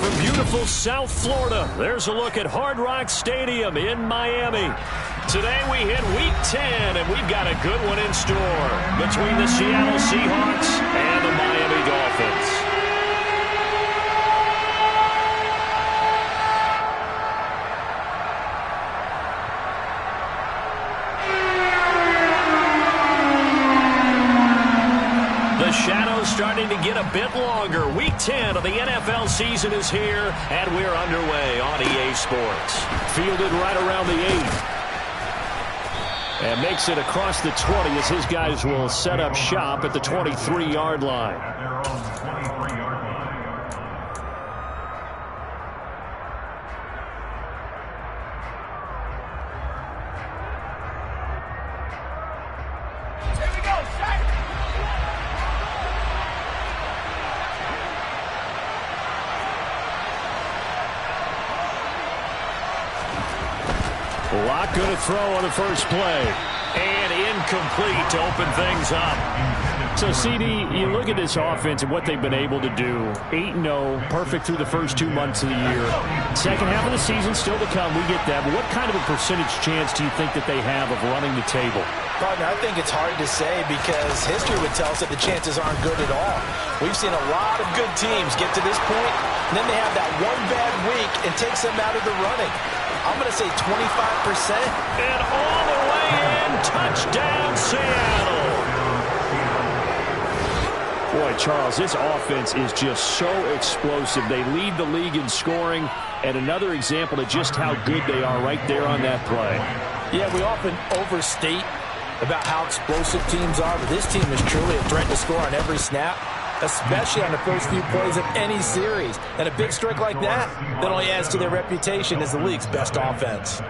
from beautiful South Florida, there's a look at Hard Rock Stadium in Miami. Today we hit Week 10, and we've got a good one in store between the Seattle Seahawks and the Miami Dolphins. The shadow's starting to get a bit longer. Week 10 of the NFL season is here, and we're underway on EA Sports. Fielded right around the 8. And makes it across the 20 as his guys will set up shop at the 23-yard line. Lock going to throw on the first play. And incomplete to open things up. So, CD, you look at this offense and what they've been able to do. 8-0, perfect through the first 2 months of the year. Second half of the season still to come. We get that. But what kind of a percentage chance do you think that they have of running the table? Partner, I think it's hard to say because history would tell us that the chances aren't good at all. We've seen a lot of good teams get to this point, and then they have that one bad week and takes them out of the running. I'm going to say 25%. And all the way in, touchdown Seattle. Boy, Charles, this offense is just so explosive. They lead the league in scoring, and another example of just how good they are right there on that play. Yeah, we often overstate about how explosive teams are, but this team is truly a threat to score on every snap, especially on the first few plays of any series. And a big strike like that only adds to their reputation as the league's best offense.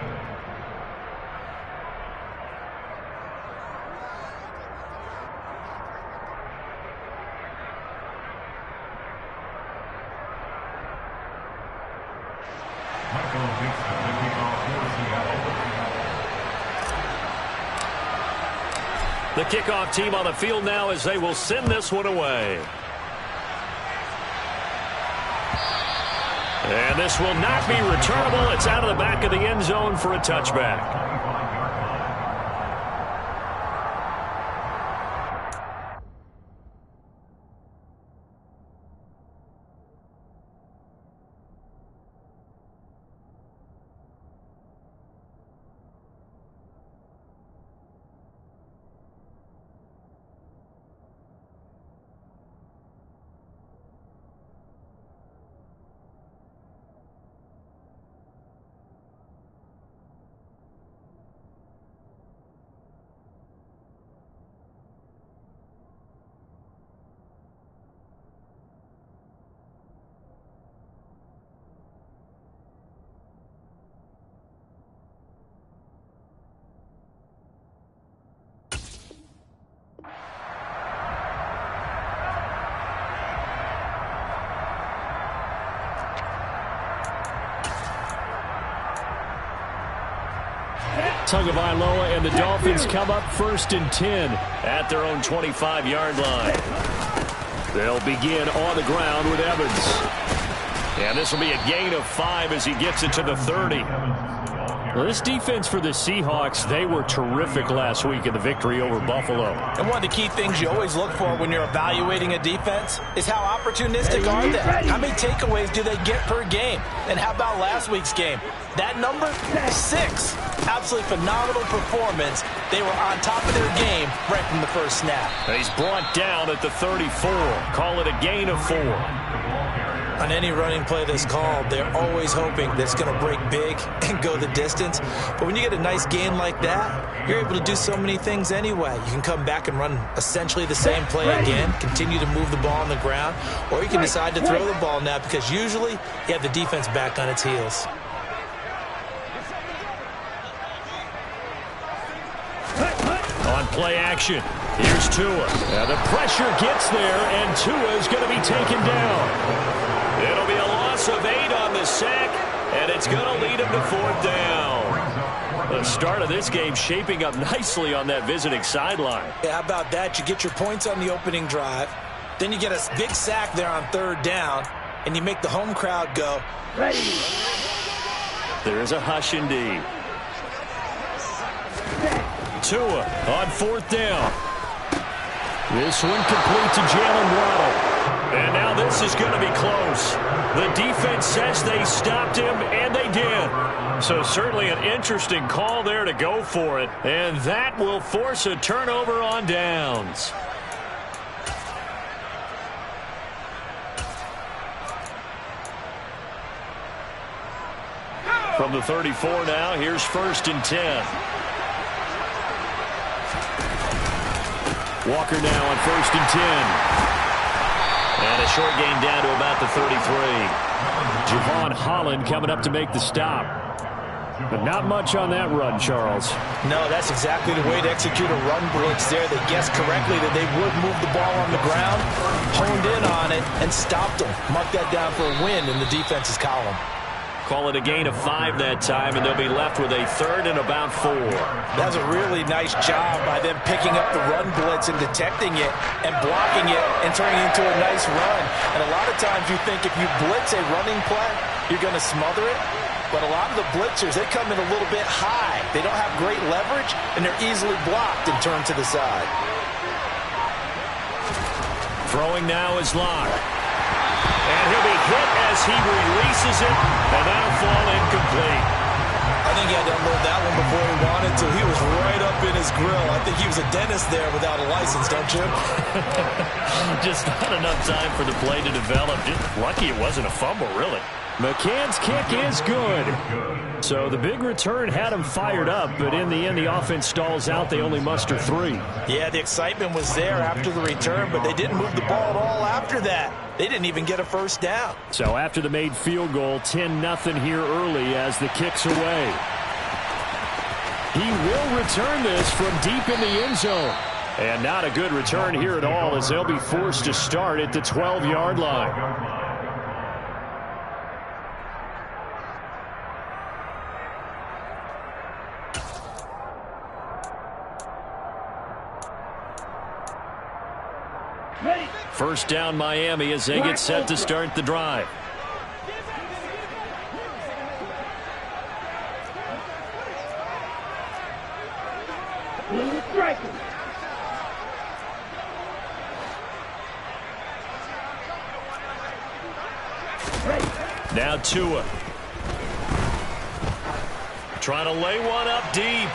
The kickoff team on the field now as they will send this one away. And this will not be returnable. It's out of the back of the end zone for a touchback. Tagovailoa and the Dolphins come up 1st and 10 at their own 25-yard line. They'll begin on the ground with Evans. And this will be a gain of 5 as he gets it to the 30. Well, this defense for the Seahawks, they were terrific last week in the victory over Buffalo. And one of the key things you always look for when you're evaluating a defense is how opportunistic are they? How many takeaways do they get per game? And how about last week's game? That number, 6. Absolutely phenomenal performance. They were on top of their game right from the first snap. He's brought down at the 34. Call it a gain of 4. On any running play that's called, they're always hoping that it's going to break big and go the distance. But when you get a nice gain like that, you're able to do so many things anyway. You can come back and run essentially the same play again, continue to move the ball on the ground, or you can decide to throw the ball now because usually you have the defense back on its heels. On play action, here's Tua. The pressure gets there, and Tua is going to be taken down. It'll be a loss of 8 on the sack, and it's going to lead him to 4th down. The start of this game shaping up nicely on that visiting sideline. Yeah, how about that? You get your points on the opening drive. Then you get a big sack there on 3rd down. and you make the home crowd go. There's a hush indeed. Tua on fourth down. This one complete to Jalen Waddle. And now this is going to be close. The defense says they stopped him, and they did. So certainly an interesting call there to go for it. And that will force a turnover on downs. From the 34 now, here's 1st and 10. Walker now on 1st and 10. And a short gain down to about the 33. Javon Holland coming up to make the stop. But not much on that run, Charles. No, that's exactly the way to execute a run blitz there. They guessed correctly that they would move the ball on the ground, honed in on it, and stopped them. Mark that down for a win in the defense's column. Call it a gain of 5 that time, and they'll be left with a 3rd and about 4. That's a really nice job by them picking up the run blitz and detecting it and blocking it and turning it into a nice run. And a lot of times you think if you blitz a running play, you're going to smother it. But a lot of the blitzers, they come in a little bit high. They don't have great leverage, and they're easily blocked and turned to the side. Throwing now is Locke. And he'll be hit as he releases it, and that'll fall incomplete. I think he had to unload that one before he wanted to. He was right up in his grill. I think he was a dentist there without a license, don't you? Just not enough time for the play to develop. Just lucky it wasn't a fumble, really. McCann's kick is good. So the big return had him fired up, but in the end, the offense stalls out. They only muster 3. Yeah, the excitement was there after the return, but they didn't move the ball at all after that. They didn't even get a first down. So after the made field goal, 10-0 here early as the kick's away. He will return this from deep in the end zone. And not a good return here at all as they'll be forced to start at the 12-yard line. First down Miami as they get set to start the drive. Now Tua. Trying to lay one up deep.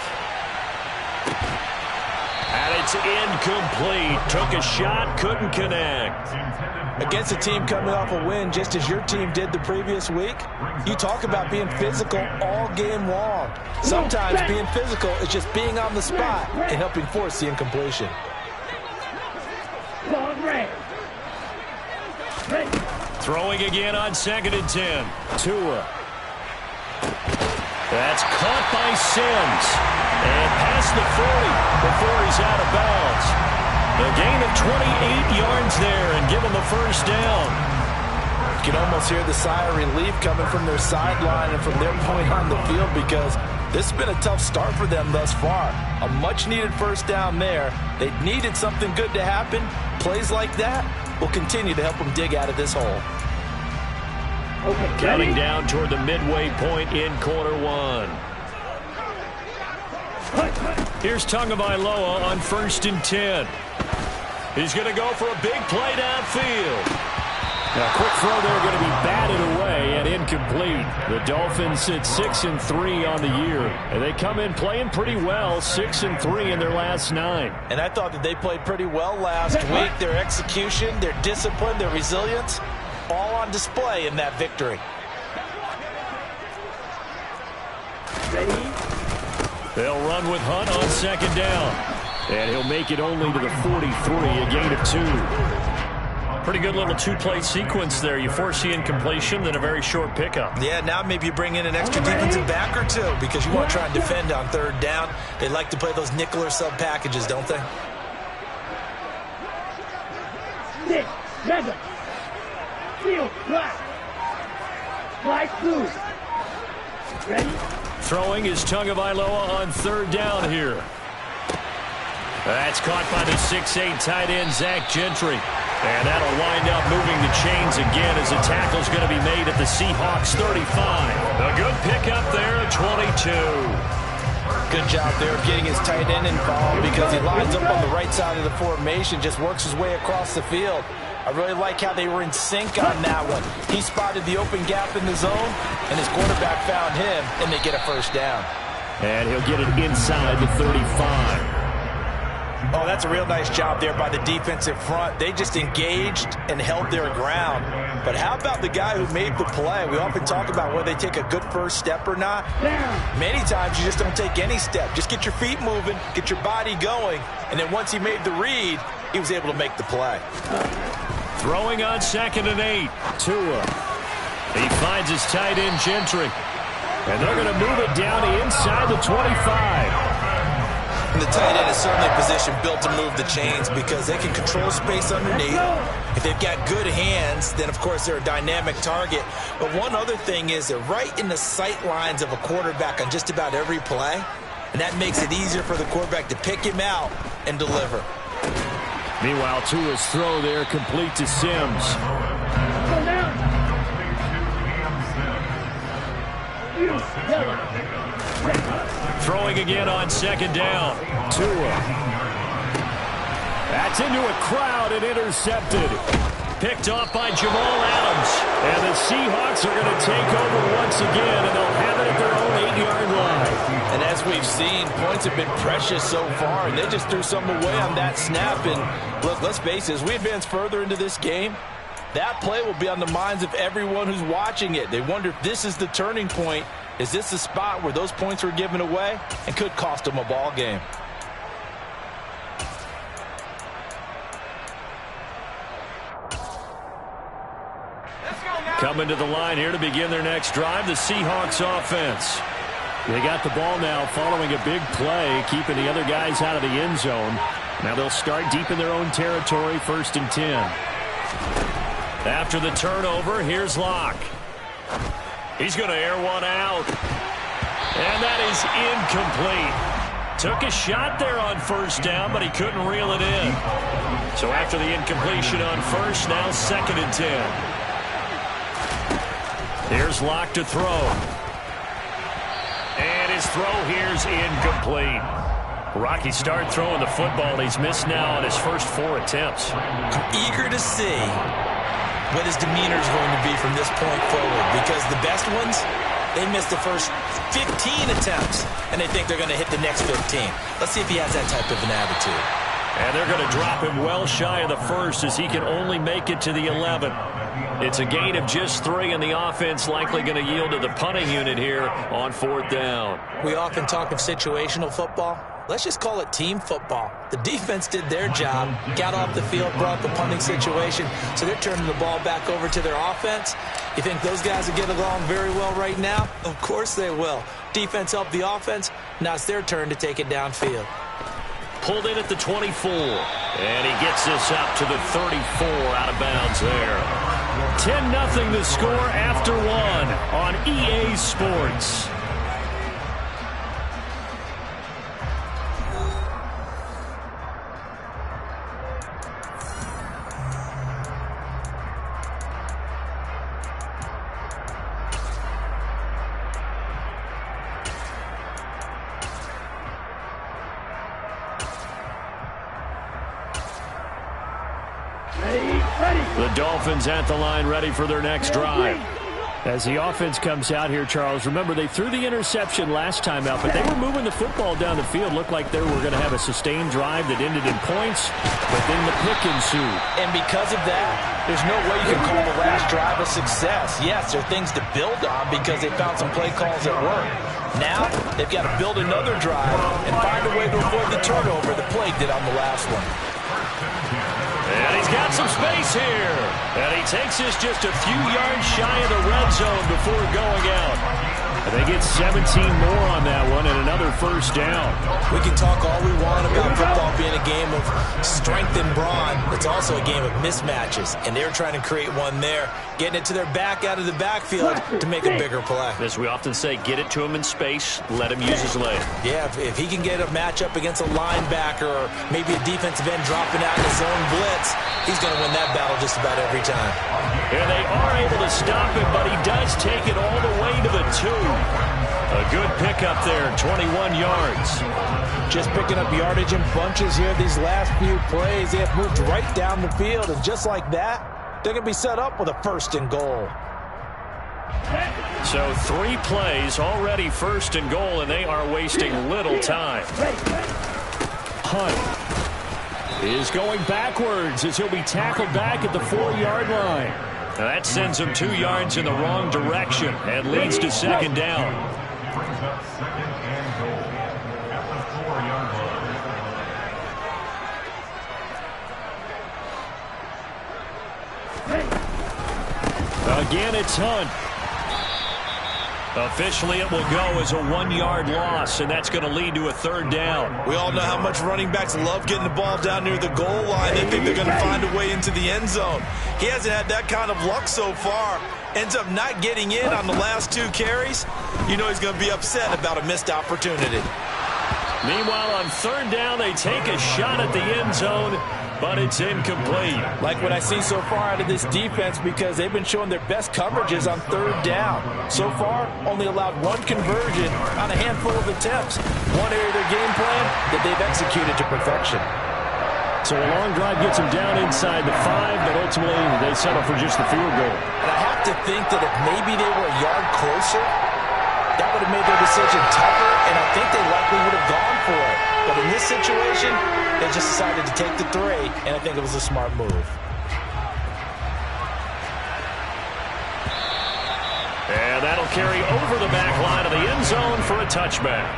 And it's incomplete. Took a shot, couldn't connect. Against a team coming off a win, just as your team did the previous week, you talk about being physical all game long. Sometimes being physical is just being on the spot and helping force the incompletion. Throwing again on 2nd and 10. Tua. That's caught by Sims. And past the 40 before he's out of bounds. A gain of 28 yards there and give him the first down. You can almost hear the sigh of relief coming from their sideline and from their point on the field because this has been a tough start for them thus far. A much-needed first down there. They needed something good to happen. Plays like that will continue to help them dig out of this hole. Counting down toward the midway point in quarter 1. Here's Tagovailoa on 1st and 10. He's going to go for a big play downfield. Now, a quick throw there going to be batted away and incomplete. The Dolphins sit 6-3 on the year. And they come in playing pretty well, 6-3 in their last 9. And I thought that they played pretty well last week. Their execution, their discipline, their resilience, all on display in that victory. They'll run with Hunt on 2nd down. And he'll make it only to the 43, a gain of 2. Pretty good little 2-play sequence there. You force the incompletion, then a very short pickup. Yeah, now maybe you bring in an extra defensive back or two because you want to try and defend on 3rd down. They like to play those nickel or sub packages, don't they? 6, 7, field, black, blue. Ready? Throwing is Tagovailoa on 3rd down here. That's caught by the 6'8" tight end, Zach Gentry. And that'll wind up moving the chains again as a tackle's going to be made at the Seahawks 35. A good pickup there at 22. Good job there of getting his tight end involved because he lines up on the right side of the formation, just works his way across the field. I really like how they were in sync on that one. He spotted the open gap in the zone, and his quarterback found him, and they get a first down. And he'll get it inside the 35. Oh, that's a real nice job there by the defensive front. They just engaged and held their ground. But how about the guy who made the play? We often talk about whether they take a good first step or not. Many times you just don't take any step. Just get your feet moving, get your body going, and then once he made the read, he was able to make the play. Throwing on 2nd and 8. Tua. He finds his tight end, Gentry. And they're going to move it down to inside the 25. And the tight end is certainly a position built to move the chains because they can control space underneath. If they've got good hands, then, of course, they're a dynamic target. But one other thing is they're right in the sight lines of a quarterback on just about every play, and that makes it easier for the quarterback to pick him out and deliver. Meanwhile, Tua's throw there complete to Sims. Throwing again on 2nd down. Tua. That's into a crowd and intercepted. Picked off by Jamal Adams. And the Seahawks are going to take over once again, and they'll have it at their own 8-yard line. And as we've seen, points have been precious so far, and they just threw some away on that snap. And look, let's face it, as we advance further into this game, that play will be on the minds of everyone who's watching it. They wonder if this is the turning point. Is this the spot where those points were given away and could cost them a ball game? Coming to the line here to begin their next drive, the Seahawks offense. They got the ball now following a big play, keeping the other guys out of the end zone. Now they'll start deep in their own territory, 1st and 10. After the turnover, here's Locke. He's going to air one out. And that is incomplete. Took a shot there on 1st down, but he couldn't reel it in. So after the incompletion on 1st, now 2nd and 10. Here's Locke to throw. And his throw here's incomplete. Rocky started throwing the football. He's missed now on his first 4 attempts. I'm eager to see what his demeanor is going to be from this point forward, because the best ones, they missed the first 15 attempts, and they think they're going to hit the next 15. Let's see if he has that type of an attitude. And they're going to drop him well shy of the 1st as he can only make it to the 11. It's a gain of just 3, and the offense likely going to yield to the punting unit here on 4th down. We often talk of situational football. Let's just call it team football. The defense did their job, got off the field, brought the punting situation, so they're turning the ball back over to their offense. You think those guys will get along very well right now? Of course they will. Defense helped the offense. Now it's their turn to take it downfield. Pulled in at the 24, and he gets this up to the 34 out of bounds there. 10-0 the score after 1 on EA Sports. The Dolphins at the line, ready for their next drive. As the offense comes out here, Charles, remember they threw the interception last time out, but they were moving the football down the field. Looked like they were going to have a sustained drive that ended in points, but then the pick ensued. And because of that, there's no way you can call the last drive a success. Yes, there are things to build on because they found some play calls that work. Now, they've got to build another drive and find a way to avoid the turnover the play did on the last one. And he's got some space here. And he takes this just a few yards shy of the red zone before going out. And they get 17 more on that one and another first down. We can talk all we want about football being a game of strength and brawn. It's also a game of mismatches, and they're trying to create one there, getting it to their back out of the backfield to make a bigger play. As we often say, get it to him in space, let him use his leg. Yeah, if he can get a matchup against a linebacker or maybe a defensive end dropping out in his own blitz, he's going to win that battle just about every time. And they are able to stop him, but he does take it all the way to the 2. A good pickup there, 21 yards. Just picking up yardage in bunches here these last few plays. They have moved right down the field, and just like that, they're going to be set up with a 1st and goal. So 3 plays, already 1st and goal, and they are wasting little time. Hunt is going backwards as he'll be tackled back at the 4-yard line. Now that sends him 2 yards in the wrong direction and leads to 2nd down. Again, it's Hunt. Officially, it will go as a 1-yard loss, and that's going to lead to a 3rd down. We all know how much running backs love getting the ball down near the goal line. They think they're going to find a way into the end zone. He hasn't had that kind of luck so far. Ends up not getting in on the last 2 carries. You know he's going to be upset about a missed opportunity. Meanwhile, on 3rd down, they take a shot at the end zone, but it's incomplete. Like what I see so far out of this defense, because they've been showing their best coverages on 3rd down. So far, only allowed 1 conversion on a handful of attempts. One area of their game plan that they've executed to perfection. So a long drive gets them down inside the 5, but ultimately they settle for just the field goal. And I have to think that if maybe they were a yard closer, that would have made their decision tougher, and I think they likely would have gone for it. But in this situation, they just decided to take the 3, and I think it was a smart move. And that'll carry over the back line of the end zone for a touchback.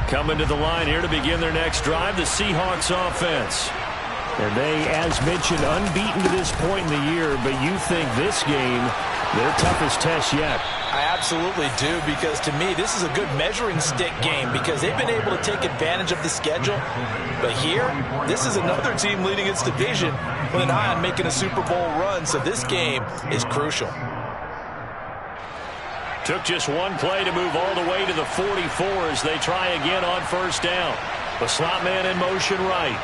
Coming to the line here to begin their next drive, the Seahawks offense. And they, as mentioned, unbeaten to this point in the year, but you think this game, their toughest test yet. I absolutely do, because to me, this is a good measuring stick game because they've been able to take advantage of the schedule. But here, this is another team leading its division with an eye on making a Super Bowl run, so this game is crucial. Took just 1 play to move all the way to the 44 as they try again on 1st down. The slot man in motion right.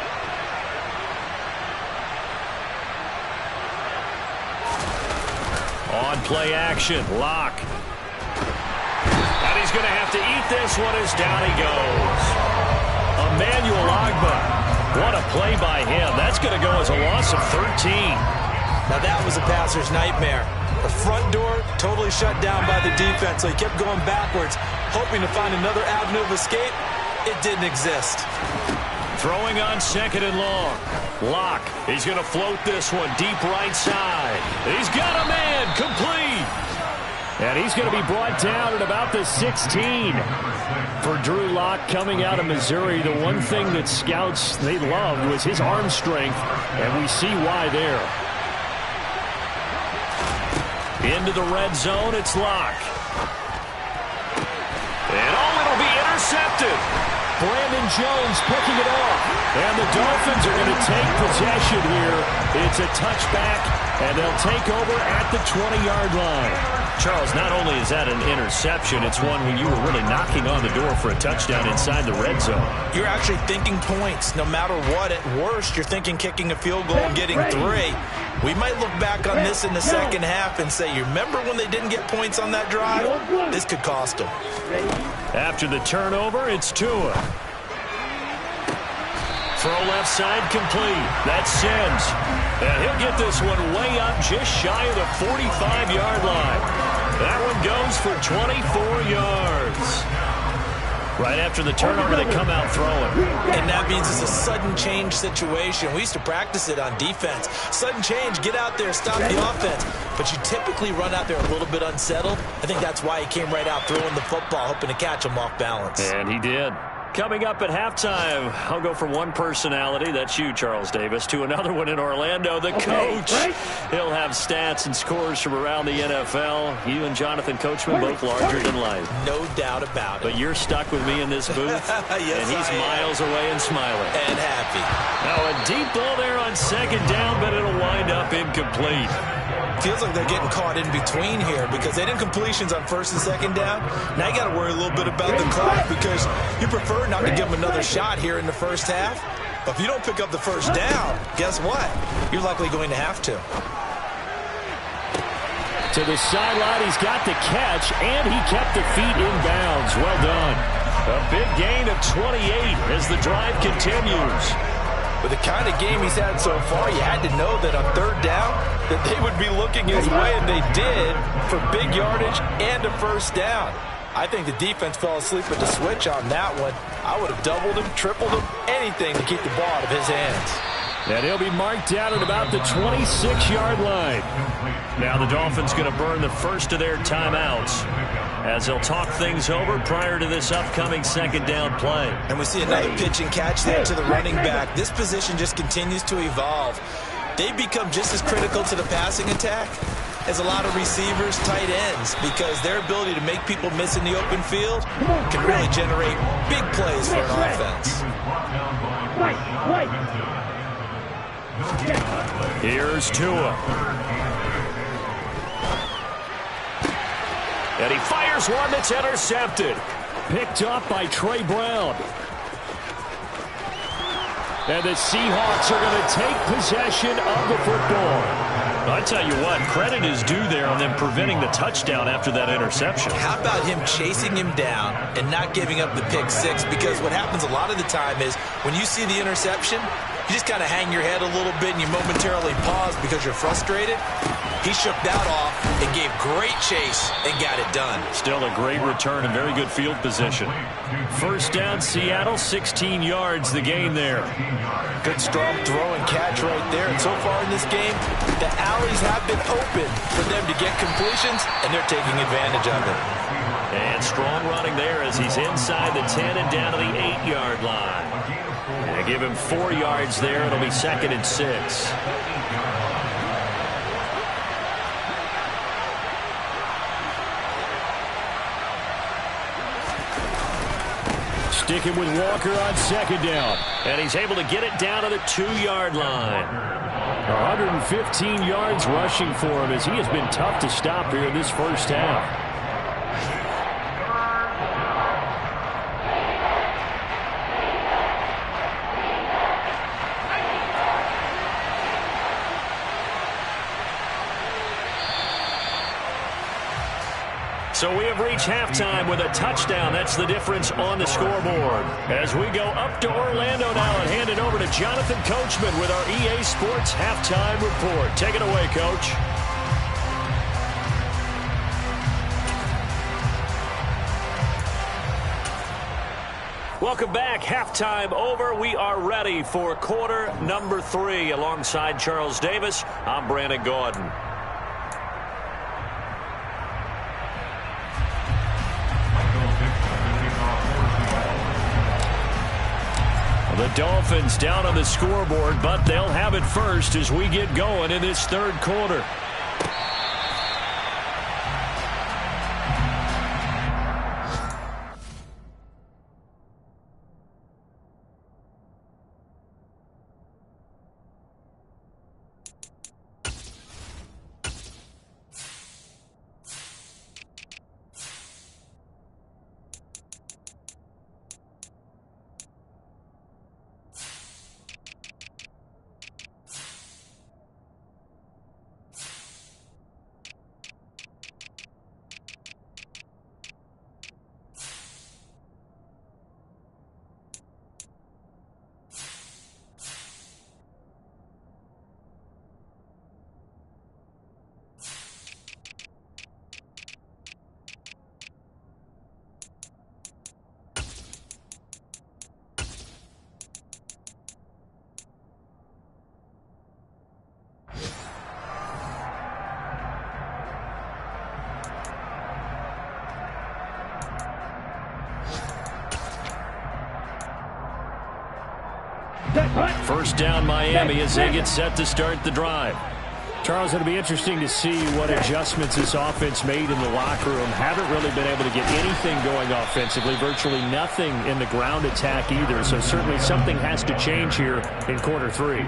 On play action, Locke. And he's going to have to eat this one as down he goes. Emmanuel Ogbah. What a play by him. That's going to go as a loss of 13. Now that was a passer's nightmare. The front door totally shut down by the defense, so he kept going backwards, hoping to find another avenue of escape. It didn't exist. Throwing on 2nd and long. Locke, he's going to float this one deep right side. He's got a man, complete. And he's going to be brought down at about the 16. For Drew Locke coming out of Missouri, the one thing that scouts they loved was his arm strength, and we see why there. Into the red zone, it's Locke. And it'll be intercepted. Brandon Jones picking it off. And the Dolphins are going to take possession here. It's a touchback, and they'll take over at the 20-yard line. Charles, not only is that an interception, it's one when you were really knocking on the door for a touchdown inside the red zone. You're actually thinking points. No matter what, at worst, you're thinking kicking a field goal and getting 3. We might look back on this in the second half and say, you remember when they didn't get points on that drive? This could cost them. After the turnover, it's Tua. Throw left side complete. That's Sims. And he'll get this one way up just shy of the 45-yard line. That one goes for 24 yards. Right after the turnover, they come out throwing. And that means it's a sudden change situation. We used to practice it on defense. Sudden change, get out there, stop the offense. But you typically run out there a little bit unsettled. I think that's why he came right out throwing the football, hoping to catch him off balance. And he did. Coming up at halftime, I'll go from one personality, that's you, Charles Davis, to another one in Orlando, the coach. He'll have stats and scores from around the NFL. You and Jonathan Coachman, both larger than life. No doubt about it. But you're stuck with me in this booth, yes, and he's miles away and smiling. And happy. Now a deep ball there on second down, but it'll wind up incomplete. Feels like they're getting caught in between here because they didn't completions on first and second down. Now you got to worry a little bit about the clock because you prefer not to give them another shot here in the first half. But if you don't pick up the first down, guess what? You're likely going to have to. To the sideline, he's got the catch, and he kept the feet in bounds. Well done. A big gain of 28 as the drive continues. With the kind of game he's had so far, you had to know that on third down that they would be looking his way, and they did, for big yardage and a first down. I think the defense fell asleep at the switch on that one. I would have doubled him, tripled him, anything to keep the ball out of his hands. And he'll be marked down at about the 26-yard line. Now the Dolphins going to burn the first of their timeouts as they'll talk things over prior to this upcoming second down play. And we see another pitch and catch there to the running back. This position just continues to evolve. They become just as critical to the passing attack as a lot of receivers, tight ends, because their ability to make people miss in the open field can really generate big plays for an offense. Here's Tua. And he fires one that's intercepted. Picked up by Trey Brown. And the Seahawks are going to take possession of the football. I tell you what, credit is due there on them preventing the touchdown after that interception. How about him chasing him down and not giving up the pick six? Because what happens a lot of the time is when you see the interception, you just kind of hang your head a little bit and you momentarily pause because you're frustrated. He shook that off and gave great chase and got it done. Still a great return and very good field position. First down, Seattle, 16 yards, the gain there. Good strong throw and catch right there. And so far in this game, the alleys have been open for them to get completions, and they're taking advantage of it. And strong running there as he's inside the 10 and down to the 8-yard line. They give him 4 yards there. It'll be 2nd and 6. Sticking with Walker on second down. And he's able to get it down to the 2-yard line. 115 yards rushing for him as he has been tough to stop here in this first half. So we have reached halftime with a touchdown. That's the difference on the scoreboard. As we go up to Orlando now and hand it over to Jonathan Coachman with our EA Sports Halftime Report. Take it away, Coach. Welcome back. Halftime over. We are ready for quarter number 3. Alongside Charles Davis, I'm Brandon Gordon. The Dolphins down on the scoreboard, but they'll have it first as we get going in this third quarter. First down Miami as they get set to start the drive. Charles, it'll be interesting to see what adjustments this offense made in the locker room. Haven't really been able to get anything going offensively, virtually nothing in the ground attack either. So certainly something has to change here in quarter 3.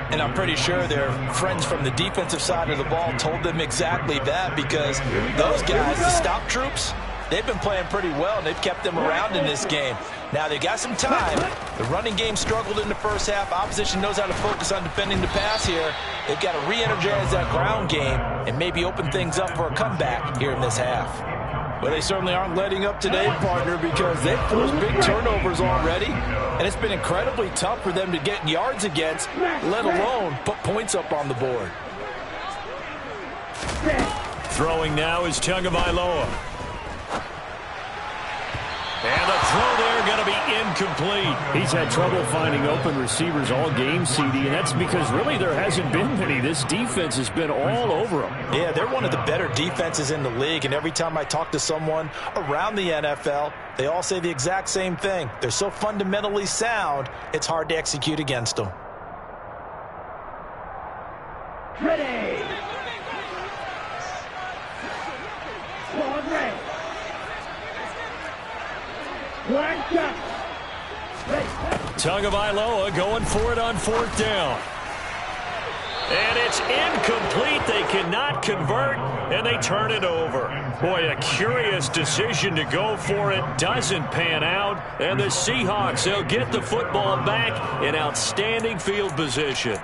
And I'm pretty sure their friends from the defensive side of the ball told them exactly that, because those guys, the stop troops, they've been playing pretty well, and they've kept them around in this game. Now, they got some time. The running game struggled in the first half. Opposition knows how to focus on defending the pass here. They've got to re-energize that ground game and maybe open things up for a comeback here in this half. Well, they certainly aren't letting up today, partner, because they've forced big turnovers already, and it's been incredibly tough for them to get yards against, let alone put points up on the board. Throwing now is Tagovailoa. And the throw there going to be incomplete. He's had trouble finding open receivers all game, CD, and that's because really there hasn't been many. This defense has been all over them. Yeah, they're one of the better defenses in the league, and every time I talk to someone around the NFL, they all say the exact same thing. They're so fundamentally sound, it's hard to execute against them. Ready. Squad ready. Tagovailoa going for it on 4th down. And it's incomplete. They cannot convert, and they turn it over. Boy, a curious decision to go for it. Doesn't pan out. And the Seahawks, they'll get the football back in outstanding field position.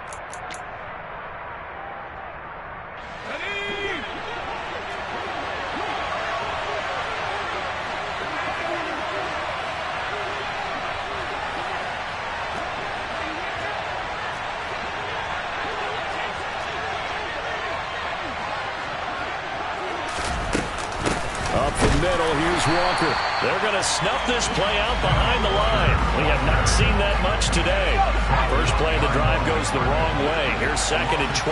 Up the middle, here's Walker. They're going to snuff this play out behind the line. We have not seen that much today. First play of the drive goes the wrong way. Here's 2nd and 12.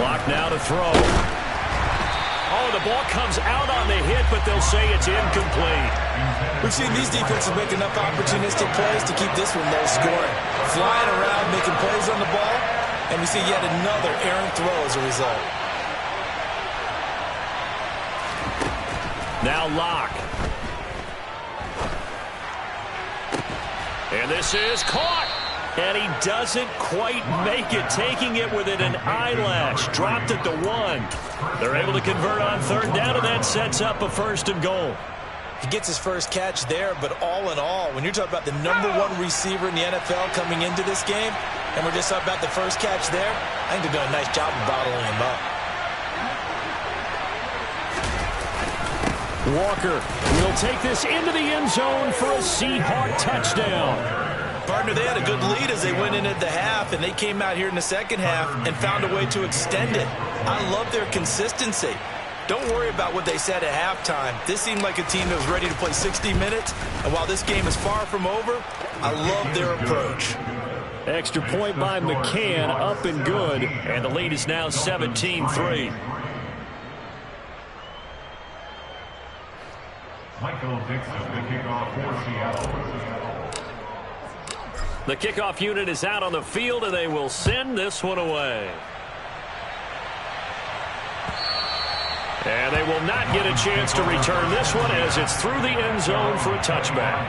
Block now to throw. Oh, the ball comes out on the hit, but they'll say it's incomplete. We've seen these defenses make enough opportunistic plays to keep this one low scoring. Flying around, making plays on the ball. And we see yet another errant throw as a result. Now Locke. And this is caught. And he doesn't quite make it, taking it within an eyelash. Dropped it to 1. They're able to convert on 3rd down, and that sets up a 1st and goal. He gets his first catch there, but all in all, when you're talking about the #1 receiver in the NFL coming into this game, and we're just talking about the first catch there, I think they're doing a nice job of bottling him up. Walker will take this into the end zone for a Seahawk touchdown. Partner, they had a good lead as they went into the half, and they came out here in the second half and found a way to extend it. I love their consistency. Don't worry about what they said at halftime. This seemed like a team that was ready to play 60 minutes, and while this game is far from over, I love their approach. Extra point by McCann, up and good. And the lead is now 17-3. Michael Dixon, the kickoff for Seattle. The kickoff unit is out on the field, and they will send this one away. And they will not get a chance to return this one as it's through the end zone for a touchback.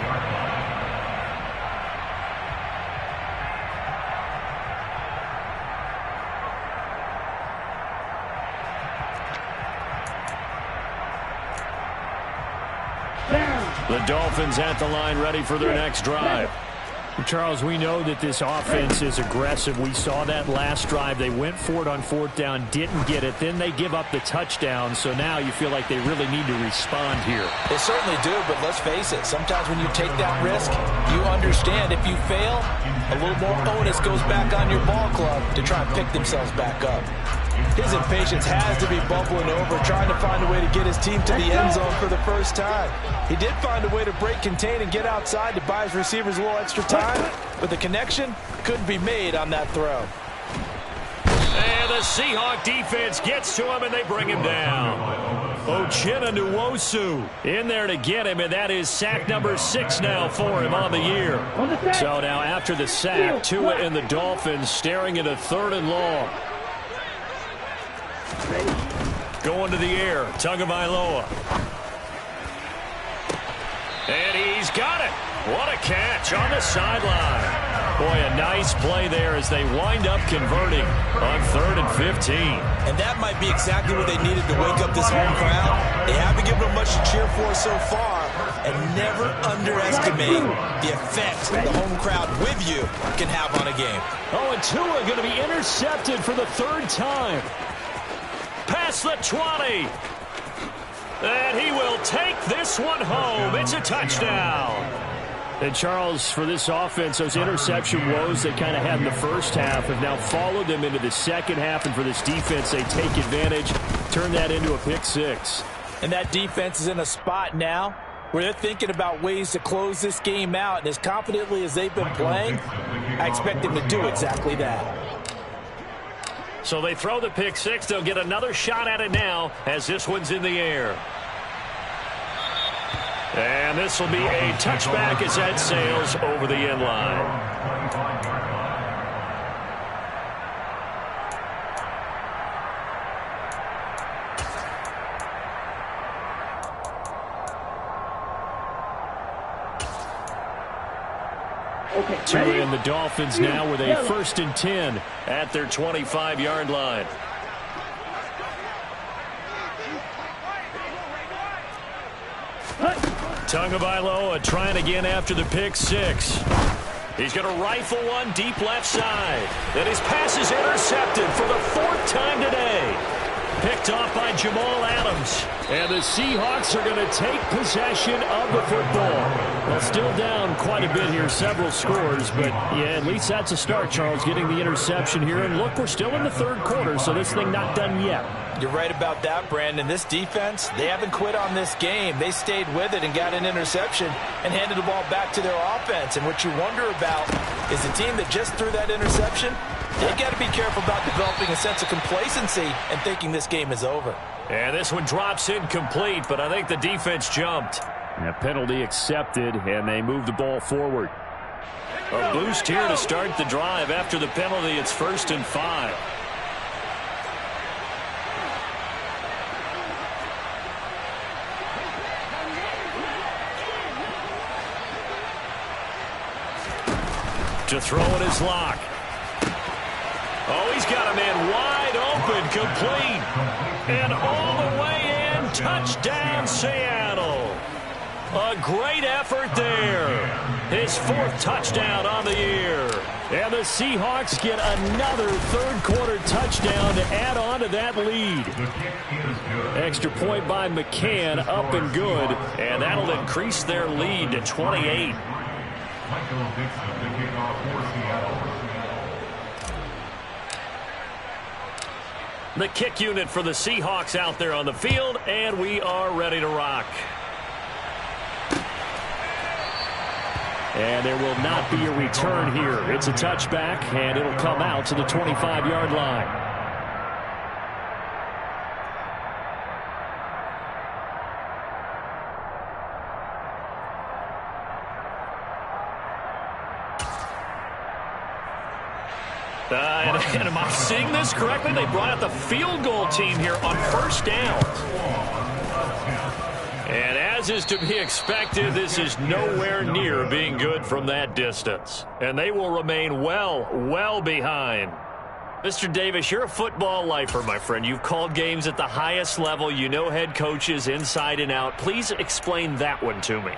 The Dolphins at the line ready for their next drive. Charles, we know that this offense is aggressive. We saw that last drive. They went for it on 4th down, didn't get it. Then they give up the touchdown. So now you feel like they really need to respond here. They certainly do, but let's face it. Sometimes when you take that risk, you understand if you fail, a little more onus goes back on your ball club to try and pick themselves back up. His impatience has to be bubbling over, trying to find a way to get his team to the end zone for the first time. He did find a way to break contain and get outside to buy his receivers a little extra time, but the connection couldn't be made on that throw. And the Seahawk defense gets to him, and they bring him down. Nwosu in there to get him, and that is sack number 6 now for him on the year. So now after the sack, Tua and the Dolphins staring at a 3rd and long. Going to the air, Tagovailoa. And he's got it. What a catch on the sideline. Boy, a nice play there as they wind up converting on 3rd and 15. And that might be exactly what they needed to wake up this home crowd. They haven't given them much to cheer for so far. And never underestimate the effect the home crowd with you can have on a game. Oh, and Tua going to be intercepted for the 3rd time. Past the 20. And he will take this one home. It's a touchdown. And, Charles, for this offense, those interception woes they kind of had in the first half have now followed them into the second half. And for this defense, they take advantage, turn that into a pick 6. And that defense is in a spot now where they're thinking about ways to close this game out. And as confidently as they've been playing, I expect them to do exactly that. So they throw the pick 6. They'll get another shot at it now as this one's in the air. And this will be a touchback as that sails over the end line. Tua and the Dolphins now with a 1st and 10 at their 25-yard line. Tagovailoa trying again after the pick 6. He's going to rifle one deep left side. Then his pass is intercepted for the 4th time today. Picked off by Jamal Adams. And the Seahawks are going to take possession of the football. Well, still down quite a bit here, several scores. But, yeah, at least that's a start, Charles, getting the interception here. And, look, we're still in the 3rd quarter, so this thing not done yet. You're right about that, Brandon. This defense, they haven't quit on this game. They stayed with it and got an interception and handed the ball back to their offense. And what you wonder about is the team that just threw that interception, they got to be careful about developing a sense of complacency and thinking this game is over. And this one drops incomplete, but I think the defense jumped. And a penalty accepted, and they move the ball forward. A boost here to start the drive. After the penalty, it's 1st and 5. To throw it is Locke. Oh, he's got a man wide open, complete. And all the way in, touchdown Seattle. A great effort there. His 4th touchdown on the year. And the Seahawks get another 3rd quarter touchdown to add on to that lead. Extra point by McCann, up and good. And that'll increase their lead to 28. The kick unit for the Seahawks out there on the field, and we are ready to rock. And there will not be a return here. It's a touchback, and it'll come out to the 25-yard line. And am I seeing this correctly? They brought out the field goal team here on 1st down. And as is to be expected, this is nowhere near being good from that distance. And they will remain well behind. Mr. Davis, you're a football lifer, my friend. You've called games at the highest level. You know head coaches inside and out. Please explain that one to me.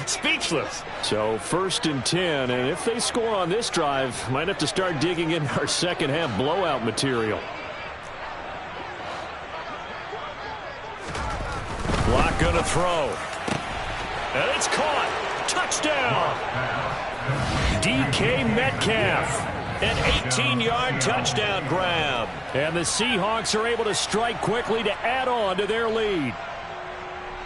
Speechless. So 1st and 10, and if they score on this drive, might have to start digging in our second half blowout material. Block gonna throw. And it's caught. Touchdown. DK Metcalf. An 18-yard touchdown grab. And the Seahawks are able to strike quickly to add on to their lead.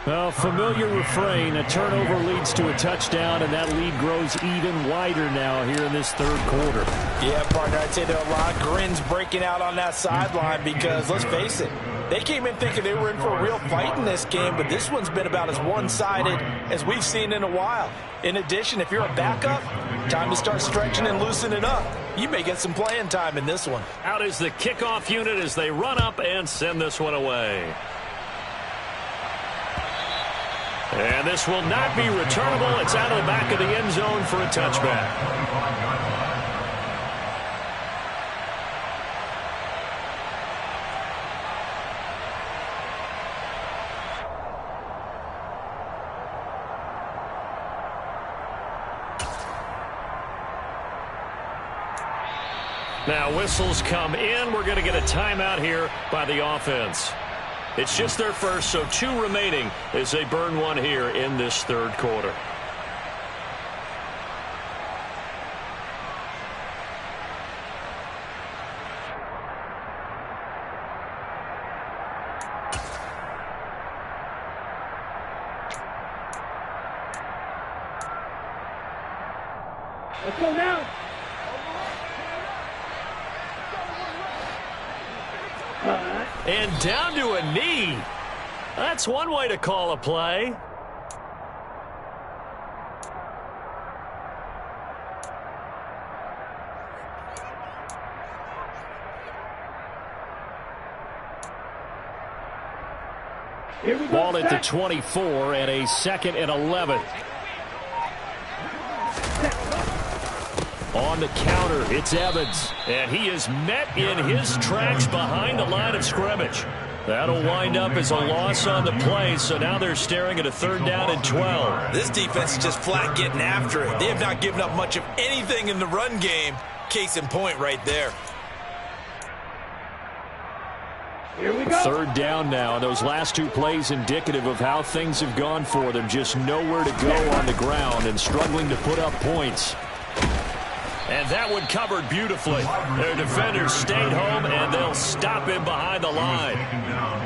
Well, familiar refrain, a turnover leads to a touchdown, and that lead grows even wider now here in this third quarter. Yeah, partner, I'd say there are a lot of grins breaking out on that sideline because, let's face it, they came in thinking they were in for a real fight in this game, but this one's been about as one-sided as we've seen in a while. In addition, if you're a backup, time to start stretching and loosening up. You may get some playing time in this one. Out is the kickoff unit as they run up and send this one away. And this will not be returnable. It's out of the back of the end zone for a touchback. Now whistles come in. We're going to get a timeout here by the offense. It's just their first, so 2 remaining as they burn one here in this third quarter. Let's go now. And down to a knee. That's one way to call a play. Here we go. Ball at the 24 and a 2nd and 11. On the counter, it's Evans. And he is met in his tracks behind the line of scrimmage. That'll wind up as a loss on the play, so now they're staring at a 3rd down and 12. This defense is just flat getting after it. They have not given up much of anything in the run game. Case in point right there. Here we go. 3rd down now. Those last 2 plays indicative of how things have gone for them. Just nowhere to go on the ground and struggling to put up points. And that one covered beautifully. Their defenders stayed home, and they'll stop him behind the line.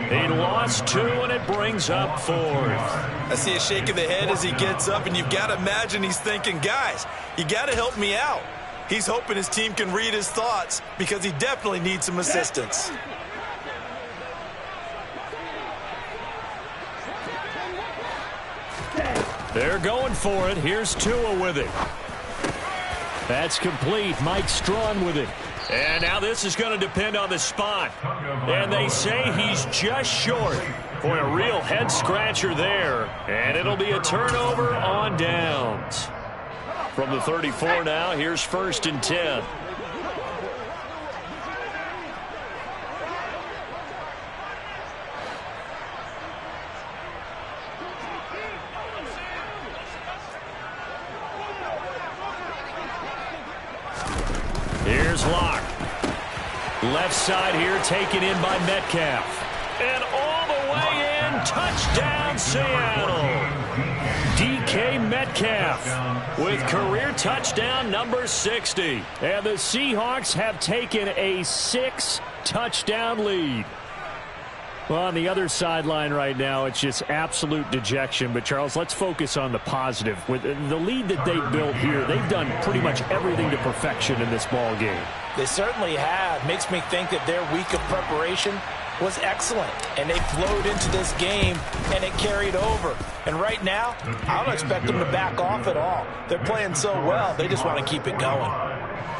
He lost 2, and it brings up 4th. I see a shake of the head as he gets up, and you've got to imagine he's thinking, guys, you got to help me out. He's hoping his team can read his thoughts because he definitely needs some assistance. They're going for it. Here's Tua with it. That's complete. Mike Strawn with it. And now this is going to depend on the spot. And they say he's just short. For a real head-scratcher there. And it'll be a turnover on downs. From the 34 now, here's 1st and 10. Here's Locke. Left side here taken in by Metcalf. And all the way in, touchdown Seattle. DK Metcalf with career touchdown number 60. And the Seahawks have taken a 6-touchdown lead. Well, on the other sideline right now, it's just absolute dejection. But, Charles, let's focus on the positive. With the lead that they built here, they've done pretty much everything to perfection in this ball game. They certainly have. Makes me think that their week of preparation was excellent. And they flowed into this game, and it carried over. And right now, I don't expect them to back off at all. They're playing so well, they just want to keep it going.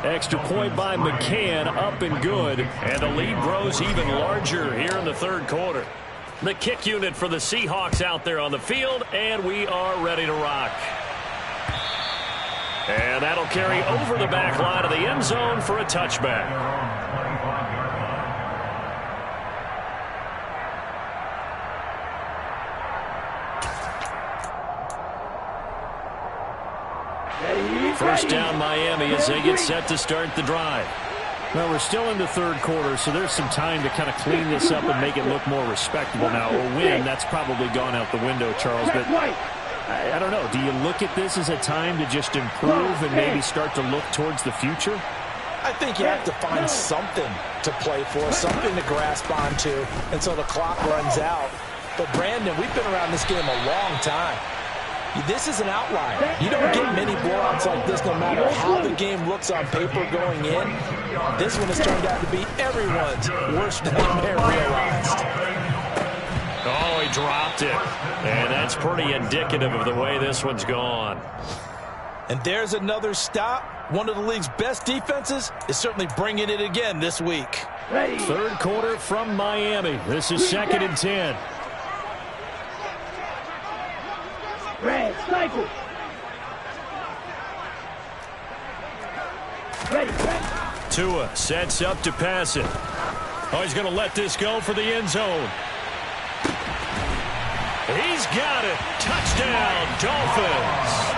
Extra point by McCann, up and good. And the lead grows even larger here in the third quarter. The kick unit for the Seahawks out there on the field, and we are ready to rock. And that'll carry over the back line of the end zone for a touchback. First down Miami as they get set to start the drive. Well, we're still in the third quarter, so there's some time to kind of clean this up and make it look more respectable. Now, a win, that's probably gone out the window, Charles. But I don't know. Do you look at this as a time to just improve and maybe start to look towards the future? I think you have to find something to play for, something to grasp onto until the clock runs out. But, Brandon, we've been around this game a long time. This is an outlier. You don't get many blowouts like this no matter how the game looks on paper going in. This one has turned out to be everyone's worst nightmare realized. Oh, he dropped it. And that's pretty indicative of the way this one's gone. And there's another stop. One of the league's best defenses is certainly bringing it again this week. Ready. Third quarter from Miami. This is 2nd and 10. Red, sniper. Ready, ready. Tua sets up to pass it. Oh, he's going to let this go for the end zone. He's got it. Touchdown, Dolphins.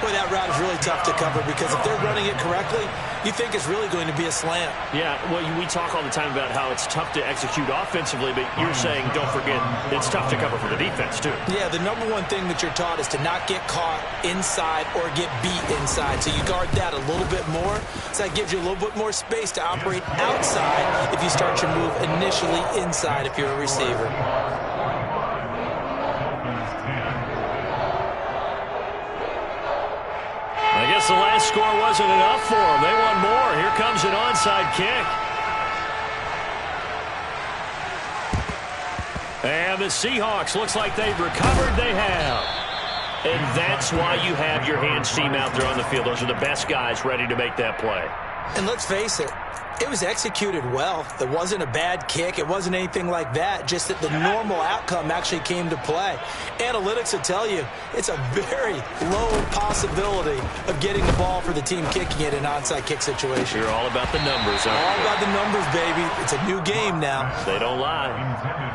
Boy, that route is really tough to cover because if they're running it correctly, you think it's really going to be a slant. Yeah, well, we talk all the time about how it's tough to execute offensively, but you're saying, don't forget, it's tough to cover for the defense, too. Yeah, the number one thing that you're taught is to not get caught inside or get beat inside. So you guard that a little bit more. So that gives you a little bit more space to operate outside if you start your move initially inside if you're a receiver. I guess the last score wasn't enough for them. They want more. Here comes an onside kick. And the Seahawks, looks like they've recovered. They have. And that's why you have your hands team out there on the field. Those are the best guys ready to make that play. And let's face it, it was executed well. It wasn't a bad kick. It wasn't anything like that. Just that the normal outcome actually came to play. Analytics will tell you it's a very low possibility of getting the ball for the team kicking it in an onside kick situation. You're all about the numbers, aren't you? All about the numbers, baby. It's a new game now. They don't lie.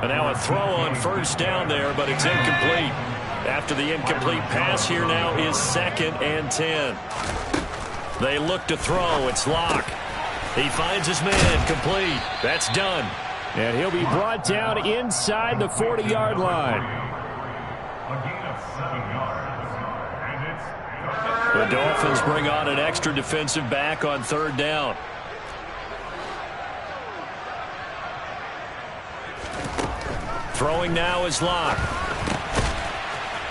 And now a throw on first down there, but it's incomplete. After the incomplete pass, here now is 2nd and 10. They look to throw. It's Locke. He finds his man. Complete. That's done. And he'll be brought down inside the 40-yard line. A gain of 7 yards. And it's The Dolphins bring on an extra defensive back on 3rd down. Throwing now is Locke.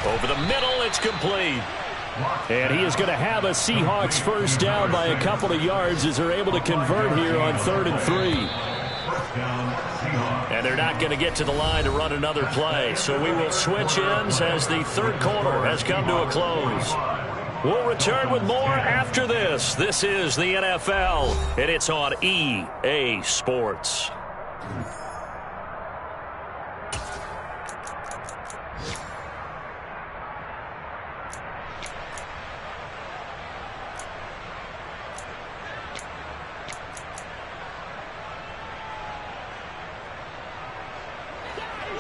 Over the middle, it's complete. And he is going to have a Seahawks first down by a couple of yards as they're able to convert here on 3rd and 3. And they're not going to get to the line to run another play. So we will switch ends as the 3rd quarter has come to a close. We'll return with more after this. This is the NFL, and it's on EA Sports.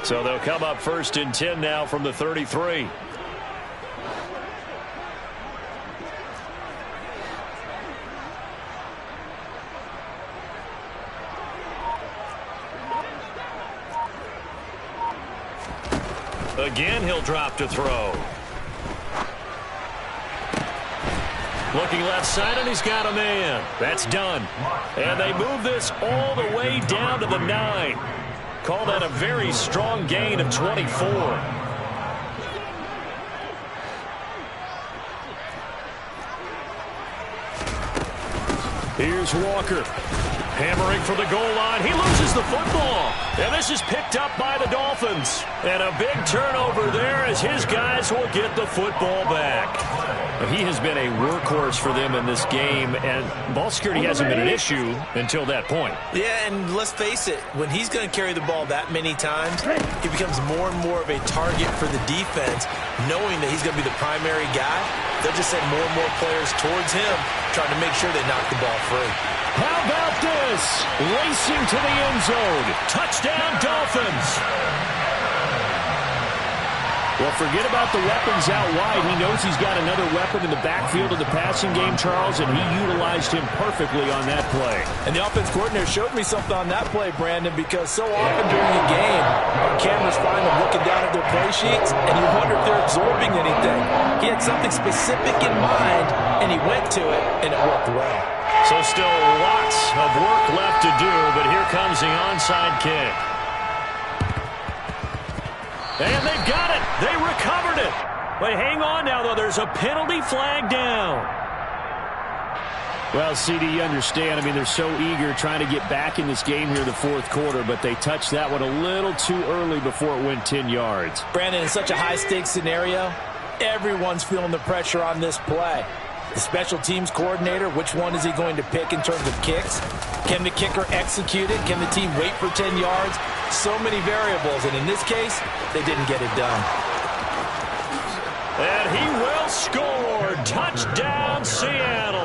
So they'll come up 1st and 10 now from the 33. Again, he'll drop to throw. Looking left side, and he's got a man. That's done. And they move this all the way down to the 9. Call that a very strong gain of 24. Here's Walker. Hammering for the goal line. He loses the football. And this is picked up by the Dolphins. And a big turnover there as his guys will get the football back. He has been a workhorse for them in this game, and ball security hasn't been an issue until that point. Yeah, and let's face it, when he's going to carry the ball that many times, he becomes more and more of a target for the defense, knowing that he's going to be the primary guy. They'll just send more and more players towards him, trying to make sure they knock the ball free. How about this? Racing to the end zone. Touchdown, Dolphins. Well, forget about the weapons out wide. He knows he's got another weapon in the backfield of the passing game, Charles, and he utilized him perfectly on that play. And the offense coordinator showed me something on that play, Brandon, because so often during a game, our cameras find them looking down at their play sheets, and you wonder if they're absorbing anything. He had something specific in mind, and he went to it, and it worked well. So still lots of work left to do, but here comes the onside kick. And they've got it. They recovered it. But hang on now, though. There's a penalty flag down. Well, CD, you understand. I mean, they're so eager trying to get back in this game here in the fourth quarter, but they touched that one a little too early before it went 10 yards. Brandon, in such a high-stakes scenario, everyone's feeling the pressure on this play. The special teams coordinator, which one is he going to pick in terms of kicks? Can the kicker execute it? Can the team wait for 10 yards? So many variables, and in this case, they didn't get it done. And he will score. Touchdown, Seattle.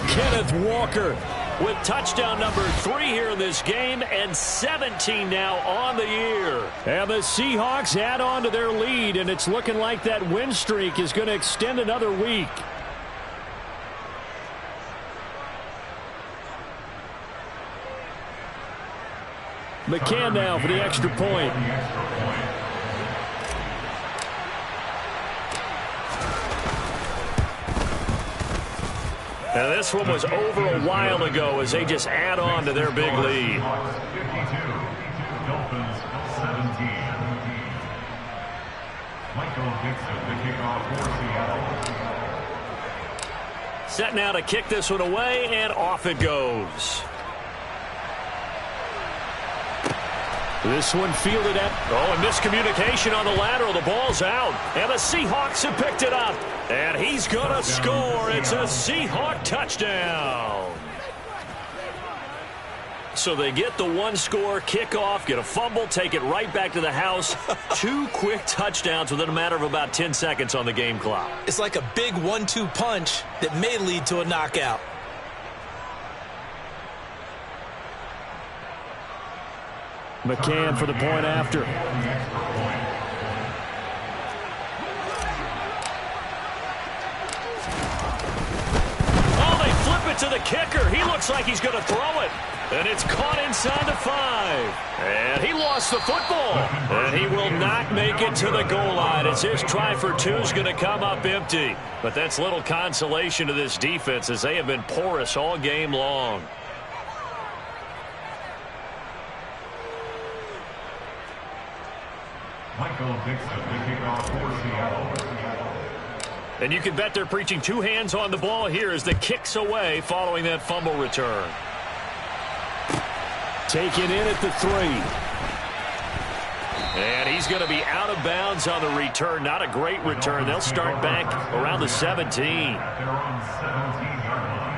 Kenneth Walker with touchdown number 3 here in this game, and 17 now on the year. And the Seahawks add on to their lead, and it's looking like that win streak is going to extend another week. McCann now for the extra point. And this one was over a while ago as they just add on to their big lead. 52, Dolphins 17. Michael Dixon, the kickoff for Seattle. Set now to kick this one away, and off it goes. This one fielded at... Oh, and miscommunication on the lateral. The ball's out. And the Seahawks have picked it up. And he's going to score. It's a Seahawk touchdown. So they get the one-score kickoff, get a fumble, take it right back to the house. 2 quick touchdowns within a matter of about 10 seconds on the game clock. It's like a big 1-2 punch that may lead to a knockout. McCann for the point after. Oh, they flip it to the kicker. He looks like he's going to throw it. And it's caught inside the 5. And he lost the football. And he will not make it to the goal line as his try for 2 is going to come up empty. But that's little consolation to this defense as they have been porous all game long. Michael Dixon, the kickoff for Seattle. And you can bet they're preaching 2 hands on the ball here as the kick's away following that fumble return. Taken in at the 3. And he's going to be out of bounds on the return. Not a great return. They'll start back around the 17. They're on 17-yard line.